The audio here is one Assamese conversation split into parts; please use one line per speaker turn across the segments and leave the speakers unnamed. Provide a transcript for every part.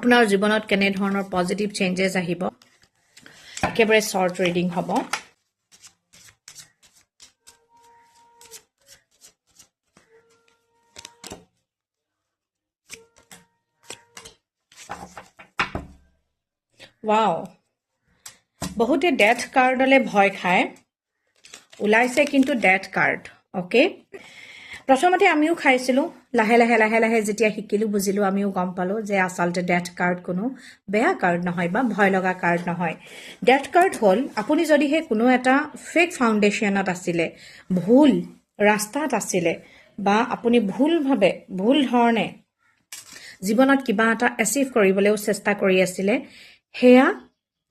আপোনাৰ জীৱনত কেনে ধৰণৰ পজিটিভ চেঞ্জেছ আহিব একেবাৰে শৰ্ট ৰিডিং হ'ব ওয়াও বহুতে ডেথ কাৰ্ডলে ভয় খায় ওলাইছে কিন্তু ডেথ কাৰ্ড ওকে প্ৰথমতে আমিও খাইছিলো লাহে লাহে যেতিয়া শিকিলো বুজিলো আমিও গম পালো যে আচলতে ডেথ কাৰ্ড কোনো বেয়া কাৰ্ড নহয় বা ভয় লগা কাৰ্ড নহয় ডেথ কাৰ্ড হল আপুনি যদি হে কোনো এটা ফেক ফাউণ্ডেশ্যনত আছিলে ভুল ৰাস্তাত আছিলে বা আপুনি ভুল ধৰণে জীৱনত কিবা এটা এচিভ কৰিবলৈও চেষ্টা কৰি আছিলে হেয়া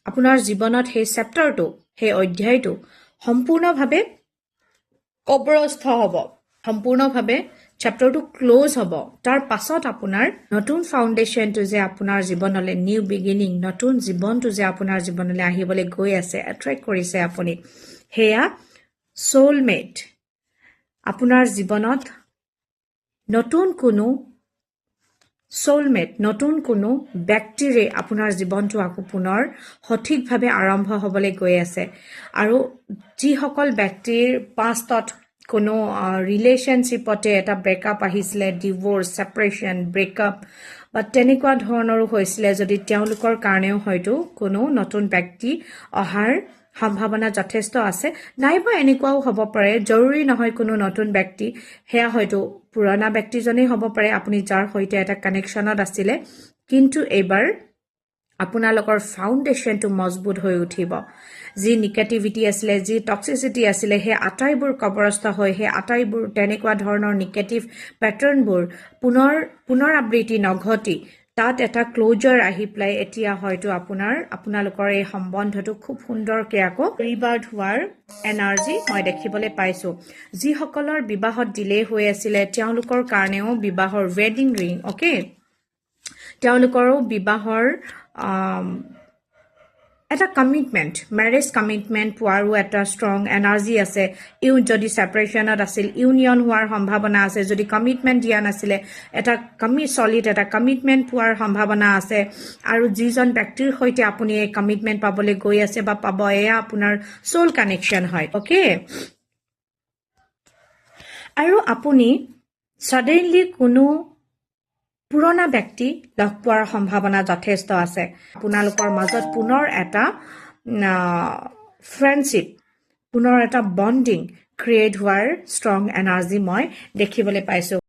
আপোনাৰ জীৱনত সেই চেপ্টাৰটো সেই অধ্যায়টো সম্পূৰ্ণভাৱে অৱৰোধ হ'ব সম্পূৰ্ণভাৱে চেপ্টাৰটো ক্লোজ হ'ব তাৰ পাছত আপোনাৰ নতুন ফাউণ্ডেশ্যনটো যে আপোনাৰ জীৱনলৈ নিউ বিগিনিং নতুন জীৱনটো যে আপোনাৰ জীৱনলৈ আহিবলৈ গৈ আছে এট্ৰেক্ট কৰিছে আপুনি হেয়া সোলমেট আপোনাৰ জীৱনত নতুন কোনো সোলমেট নতুন কোনো ব্যক্তিৰে আপোনাৰ জীৱনটো আকৌ পুনৰ সঠিকভাৱে আৰম্ভ হ'বলৈ গৈ আছে আৰু যিসকল ব্যক্তিৰ পাষ্টত কোনো ৰিলেশ্যনশ্বিপতে এটা ব্ৰেকআপ আহিছিলে ডিভোৰ্স সেপাৰেশন ব্ৰেকআপ বা তেনেকুৱা ধৰণৰো হৈছিলে যদি তেওঁলোকৰ কাৰণেও হয়তো কোনো নতুন ব্যক্তি অহাৰ সম্ভাৱনা যথেষ্ট আছে নাইবা এনেকুৱাও হ'ব পাৰে জৰুৰী নহয় কোনো নতুন ব্যক্তি হেয়া হয়তো পুৰণা ব্যক্তিজনেই হ'ব পাৰে আপুনি যাৰ সৈতে এটা কানেকশ্যনত আছিলে কিন্তু এবাৰ আপোনালোকৰ ফাউণ্ডেশ্যনটো মজবুত হৈ উঠিব যি নিগেটিভিটি আছিলে যি টক্সিচিটি আছিলে হে আটাইবোৰ কবৰস্থ হৈ হে আটাইবোৰ তেনেকুৱা ধৰণৰ নিগেটিভ প্যাটাৰ্নবোৰ পুনৰাবৃত্তি নঘটি তাত এটা ক্লোজাৰ আহি প্লাই এতিয়া হয়তো আপোনালোকৰ এই সম্বন্ধটো খুব সুন্দৰকৈ আকৌ ৰিবাৰ্ড হোৱাৰ এনাৰ্জি মই দেখিবলৈ পাইছো যিসকলৰ বিবাহত ডিলে হৈ আছিলে তেওঁলোকৰ কাৰণেও বিবাহৰ ৱেডিং ৰিং ওকে তেওঁলোকৰো বিবাহৰ এটা কমিটমেন্ট ম্যাৰেজ কমিটমেন্ট পোৱাৰো এটা ষ্ট্ৰং এনাৰ্জি আছে যদি সেপাৰেশনত আছিল ইউনিয়ন হোৱাৰ সম্ভাৱনা আছে যদি কমিটমেন্ট দিয়া নাছিলে এটা সলিড এটা কমিটমেন্ট পোৱাৰ সম্ভাৱনা আছে আৰু যিজন ব্যক্তিৰ সৈতে আপুনি এই কমিটমেন্ট পাবলৈ গৈ আছে বা পাব এয়া আপোনাৰ সোল কানেকশ্যন হয় ওকে আৰু আপুনি সডেনলি কোনো পুৰণা ব্যক্তি লগ পোৱাৰ সম্ভাৱনা যথেষ্ট আছে আপোনালোকৰ মাজত পুনৰ এটা ফ্ৰেণ্ডশ্বিপ পুনৰ এটা বন্ডিং ক্ৰিয়েট হোৱাৰ ষ্ট্ৰং এনাৰ্জি মই দেখিবলৈ পাইছো